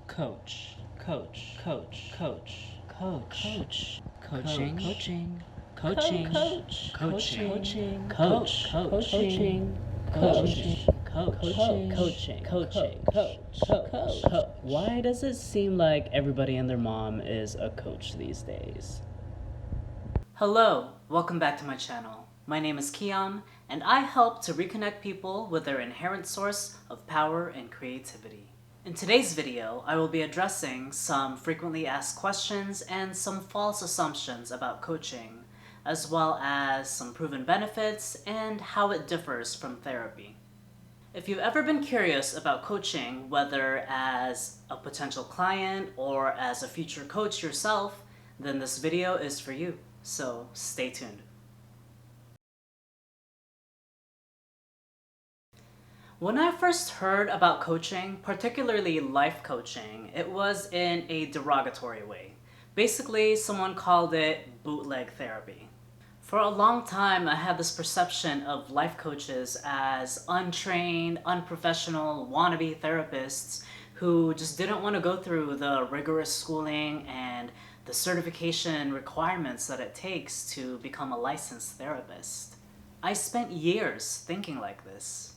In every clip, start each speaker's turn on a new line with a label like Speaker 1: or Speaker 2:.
Speaker 1: Coach, coach, coach, coach, coach, coaching, coaching, coaching, coaching, coaching, coach, coaching, coaching, coach. Why does it seem like everybody and their mom is a coach these days?
Speaker 2: Hello, welcome back to my channel. My name is Kian, and I help to reconnect people with their inherent source of power and creativity. In today's video, I will be addressing some frequently asked questions and some false assumptions about coaching, as well as some proven benefits and how it differs from therapy. If you've ever been curious about coaching, whether as a potential client or as a future coach yourself, then this video is for you, so stay tuned. When I first heard about coaching, particularly life coaching, it was in a derogatory way. Basically, someone called it bootleg therapy. For a long time, I had this perception of life coaches as untrained, unprofessional, wannabe therapists who just didn't want to go through the rigorous schooling and the certification requirements that it takes to become a licensed therapist. I spent years thinking like this.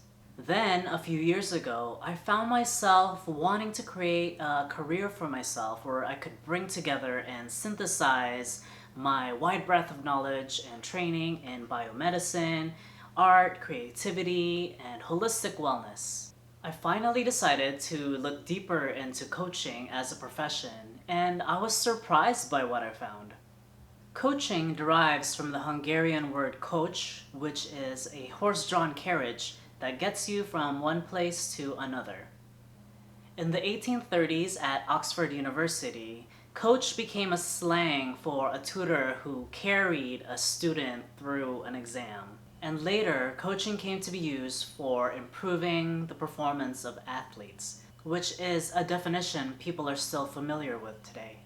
Speaker 2: Then, a few years ago, I found myself wanting to create a career for myself where I could bring together and synthesize my wide breadth of knowledge and training in biomedicine, art, creativity, and holistic wellness. I finally decided to look deeper into coaching as a profession, and I was surprised by what I found. Coaching derives from the Hungarian word coach, which is a horse-drawn carriage that gets you from one place to another. In the 1830s at Oxford University, coach became a slang for a tutor who carried a student through an exam. And later, coaching came to be used for improving the performance of athletes, which is a definition people are still familiar with today.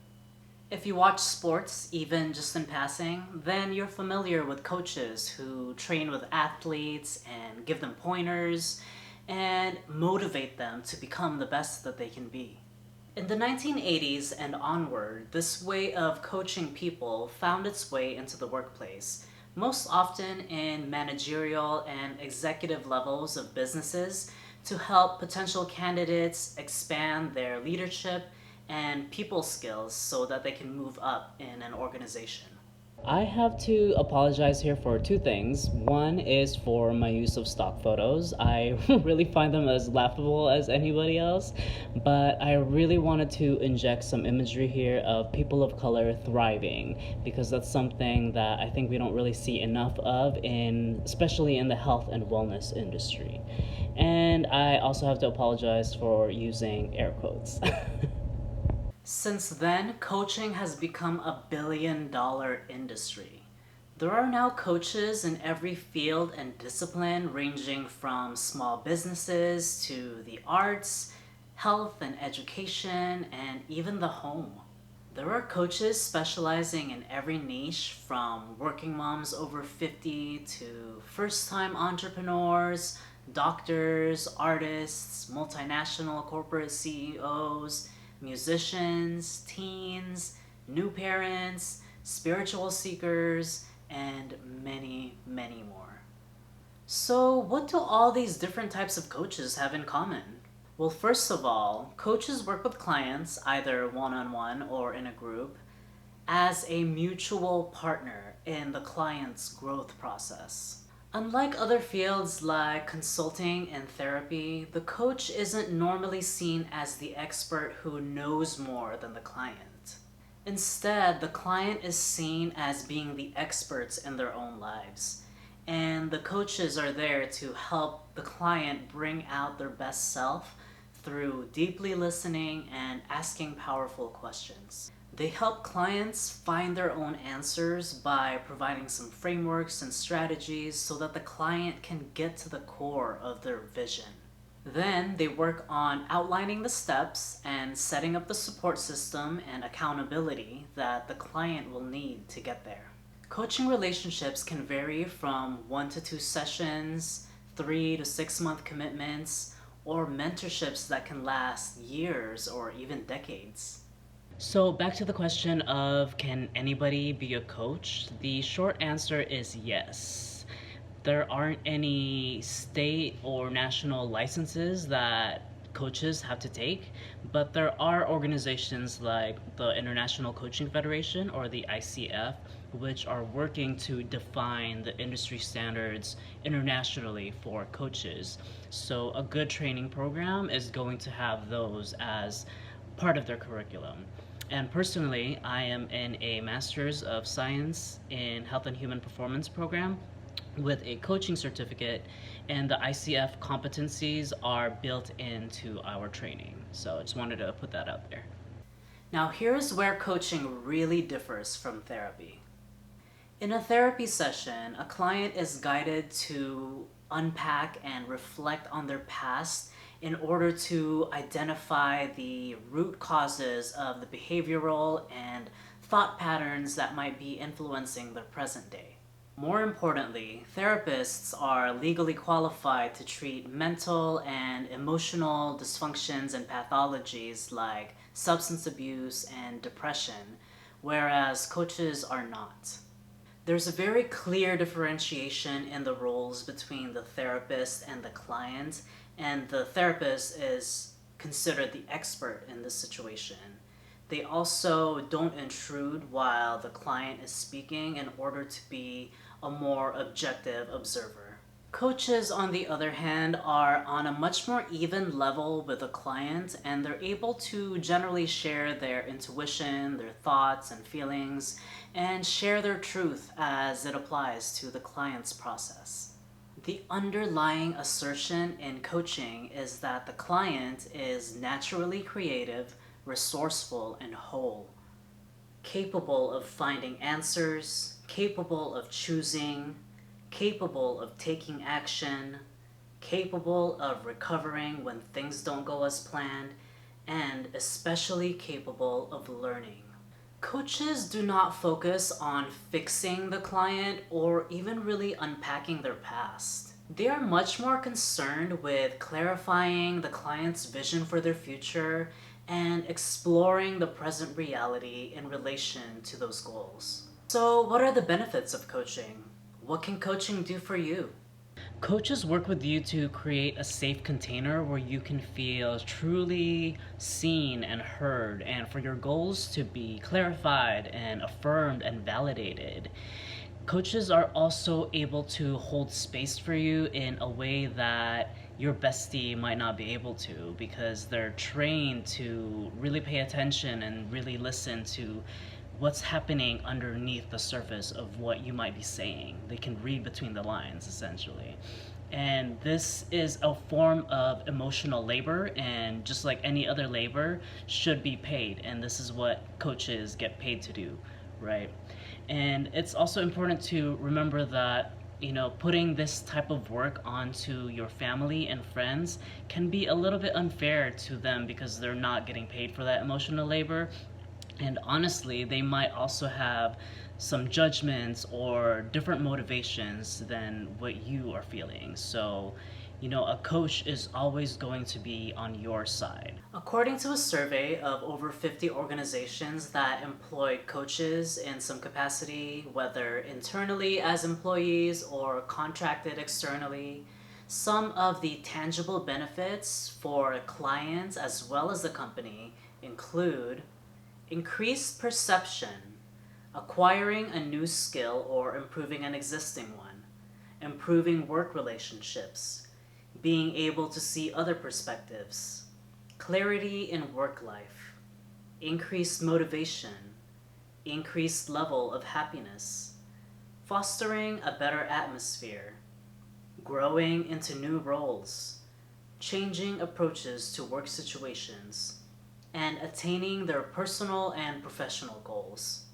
Speaker 2: If you watch sports, even just in passing, then you're familiar with coaches who train with athletes and give them pointers and motivate them to become the best that they can be. In the 1980s and onward, this way of coaching people found its way into the workplace, most often in managerial and executive levels of businesses to help potential candidates expand their leadership and people skills so that they can move up in an organization.
Speaker 1: I have to apologize here for two things. One is for my use of stock photos. I really find them as laughable as anybody else, but I really wanted to inject some imagery here of people of color thriving, because that's something that I think we don't really see enough of, especially in the health and wellness industry. And I also have to apologize for using air quotes.
Speaker 2: Since then, coaching has become a billion-dollar industry. There are now coaches in every field and discipline, ranging from small businesses to the arts, health and education, and even the home. There are coaches specializing in every niche, from working moms over 50 to first-time entrepreneurs, doctors, artists, multinational corporate CEOs, musicians, teens, new parents, spiritual seekers, and many, many more. So, what do all these different types of coaches have in common? Well, first of all, coaches work with clients, either one-on-one or in a group, as a mutual partner in the client's growth process. Unlike other fields like consulting and therapy, the coach isn't normally seen as the expert who knows more than the client. Instead, the client is seen as being the experts in their own lives, and the coaches are there to help the client bring out their best self through deeply listening and asking powerful questions. They help clients find their own answers by providing some frameworks and strategies so that the client can get to the core of their vision. Then they work on outlining the steps and setting up the support system and accountability that the client will need to get there. Coaching relationships can vary from 1 to 2 sessions, 3 to 6 month commitments, or mentorships that can last years or even decades?
Speaker 1: So, back to the question of can anybody be a coach? The short answer is yes. There aren't any state or national licenses that coaches have to take, but there are organizations like the International Coaching Federation or the ICF, which are working to define the industry standards internationally for coaches. So, a good training program is going to have those as part of their curriculum. And personally, I am in a Master's of Science in Health and Human Performance program with a coaching certificate, and the ICF competencies are built into our training. So I just wanted to put that out there.
Speaker 2: Now, here's where coaching really differs from therapy. In a therapy session, a client is guided to unpack and reflect on their past in order to identify the root causes of the behavioral and thought patterns that might be influencing their present day. More importantly, therapists are legally qualified to treat mental and emotional dysfunctions and pathologies like substance abuse and depression, whereas coaches are not. There's a very clear differentiation in the roles between the therapist and the client, and the therapist is considered the expert in this situation. They also don't intrude while the client is speaking in order to be a more objective observer. Coaches, on the other hand, are on a much more even level with the client, and they're able to generally share their intuition, their thoughts and feelings, and share their truth as it applies to the client's process. The underlying assertion in coaching is that the client is naturally creative, resourceful, and whole, capable of finding answers, capable of choosing, capable of taking action, capable of recovering when things don't go as planned, and especially capable of learning. Coaches do not focus on fixing the client or even really unpacking their past. They are much more concerned with clarifying the client's vision for their future and exploring the present reality in relation to those goals. So, what are the benefits of coaching? What can coaching do for you?
Speaker 1: Coaches work with you to create a safe container where you can feel truly seen and heard, and for your goals to be clarified and affirmed and validated. Coaches are also able to hold space for you in a way that your bestie might not be able to, because they're trained to really pay attention and really listen to what's happening underneath the surface of what you might be saying. They can read between the lines, essentially. And this is a form of emotional labor, and just like any other labor, should be paid. And this is what coaches get paid to do, right? And it's also important to remember that putting this type of work onto your family and friends can be a little bit unfair to them because they're not getting paid for that emotional labor. And honestly, they might also have some judgments or different motivations than what you are feeling. So, a coach is always going to be on your side.
Speaker 2: According to a survey of over 50 organizations that employ coaches in some capacity, whether internally as employees or contracted externally, some of the tangible benefits for clients as well as the company include increased perception, acquiring a new skill or improving an existing one, improving work relationships, being able to see other perspectives, clarity in work life, increased motivation, increased level of happiness, fostering a better atmosphere, growing into new roles, changing approaches to work situations, and attaining their personal and professional goals.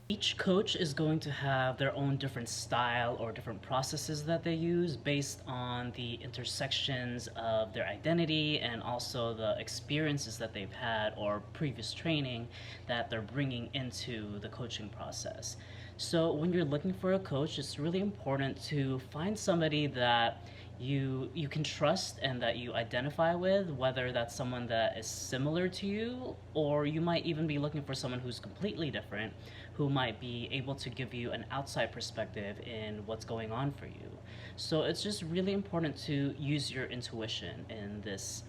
Speaker 1: Each coach is going to have their own different style or different processes that they use based on the intersections of their identity and also the experiences that they've had or previous training that they're bringing into the coaching process. So when you're looking for a coach, it's really important to find somebody that you can trust and that you identify with, whether that's someone that is similar to you, or you might even be looking for someone who's completely different, who might be able to give you an outside perspective in what's going on for you. So it's just really important to use your intuition in this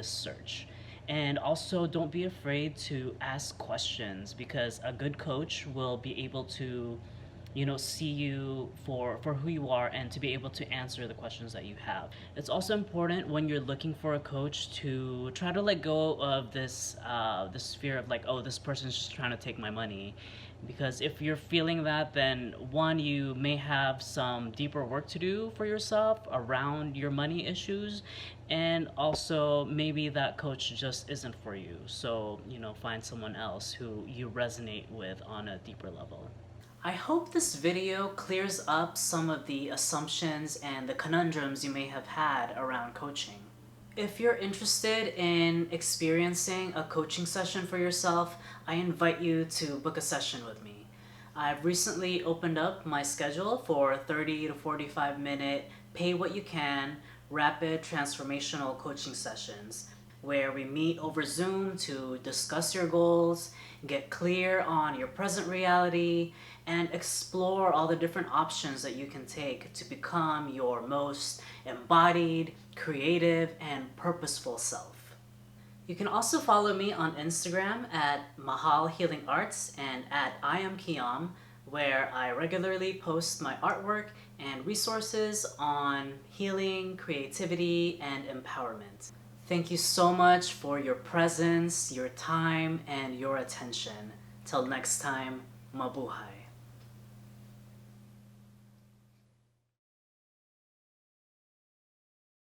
Speaker 1: search. And also, don't be afraid to ask questions, because a good coach will be able to, see you for who you are, and to be able to answer the questions that you have. It's also important when you're looking for a coach to try to let go of this fear of like, oh, this person's just trying to take my money. Because if you're feeling that, then one, you may have some deeper work to do for yourself around your money issues, and also maybe that coach just isn't for you. So, find someone else who you resonate with on a deeper level.
Speaker 2: I hope this video clears up some of the assumptions and the conundrums you may have had around coaching. If you're interested in experiencing a coaching session for yourself, I invite you to book a session with me. I've recently opened up my schedule for 30 to 45-minute pay what you can rapid transformational coaching sessions, where we meet over Zoom to discuss your goals, get clear on your present reality, and explore all the different options that you can take to become your most embodied, creative, and purposeful self. You can also follow me on Instagram at Mahal Healing Arts and at I Am Kiam, where I regularly post my artwork and resources on healing, creativity, and empowerment. Thank you so much for your presence, your time, and your attention. Till next time, mabuhay.